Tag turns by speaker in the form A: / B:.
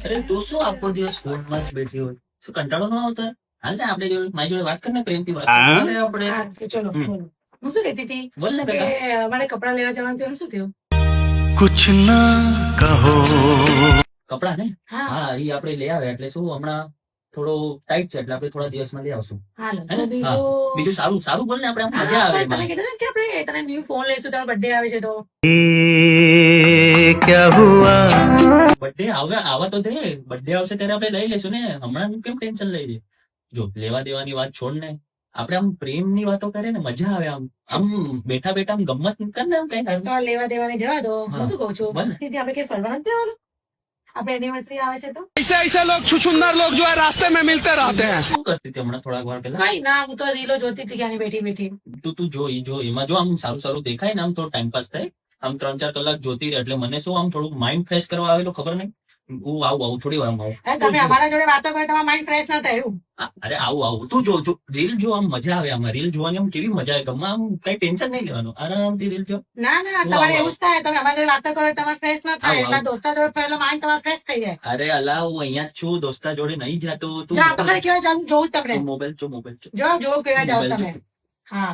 A: અરે તું શું આખો દિવસ ફોનમાં જ બેઠી હોય? શું કંટાળો ન આવતો હોય? હાલ ને આપણે જોડે મારી જોડે વાત કરીને પ્રેમથી વાત કરીએ. હાલે આપણે
B: હા, તો ચલો
A: હમ.
B: બોલો. હું શું કહેતી હતી
A: બોલ ને
B: કે
A: બેટા.
B: અમારે કપડાં લેવા જવાનું થયું શું થયું?
C: कुछ न कहो
A: કપડા ને
B: હા
A: હા ઈ આપણે લઈ આવે એટલે શું હમણાં થોડો ટાઈટ છે એટલે આપણે થોડા દિવસમાં લઈ આવશું.
B: હાલો
A: હે
B: તો
A: ને? હા.
B: બીજું
A: બીજું સારું સારું બોલ ને આપણે આમ મજા
B: હા,
A: આવે
B: પણ તમે
A: એમાં.
B: કીધું ને કે આપણે તને ન્યુ ફોન લઈશું, તમારો બર્થડે આવે છે તો
C: क्या हुआ
A: બર્થડે આવા તો દે. બર્થડે આવશે ત્યારે આપણે લઈ લેશું ને. હમણાં કેમ ટેન્શન લઈ દે? જો લેવા દેવાની વાત છોડ ને. આપણે આમ પ્રેમની વાતો કરીએ ને મજા આવે આમ. આમ બેઠા બેઠા આમ ગમત કર ને આમ કઈ થાય.
B: તો લેવા દેવાને જવા દો.
A: હા.
B: હું શું કહું છું,
A: બોલ ને.
B: તેથી આપણે કઈ ફરવા નથી જવાનું? આપણે એનિવર્સરી આવે છે તો
D: ऐसे ऐसे लोग छुछुंदर लोग जो है रास्ते में मिलते रहते हैं।
A: શું કરતી હતી હમણાં થોડાક વાર પહેલા?
B: કઈ ના, હું તો રીલો જોતી હતી ક્યાંની બેઠી બેઠી.
A: તું જો એમાં જો આમ સારું સારું દેખાય ને આમ થોડો ટાઈમ પાસ થાય. આમ 3-4 કલાક જોતી રહે એટલે મને શું આમ થોડું માઇન્ડ ફ્રેશ કરવા આવેલું ખબર નહીં. હું આવું થોડી વાર આવું.
B: હે, તમે અમારા જોડે વાતો કરો તમારા માઇન્ડ ફ્રેશ ના થાય એવું?
A: અરે આવું તું જો રીલ જો આમ મજા આવે આમાં. રીલ જોવાની આમ કેવી મજા આવે ગમે આમ કઈ ટેન્શન નહીં લેવાનું આરામથી રીલ જો.
B: ના ના,
A: હું
B: તમારે
A: આવું.
B: એવું જ થાય. તમે અમારા જોડે વાતો કરો તમારે ફ્રેશ ના થાય.
A: આવું.
B: એના દોસ્તા જોડે ફરેલો માઇન્ડ તમારો ફ્રેશ થઈ જાય.
A: અરે અલા હું અહીંયા જ છું દોસ્તા જોડે નહીં જાતો. તું
B: જો આપણે કેવા જાવ જોઉં તમને.
A: મોબાઈલ જો
B: જો કેવા જાવ
A: મોબાઈલ
B: તમે.
A: જો.
B: હા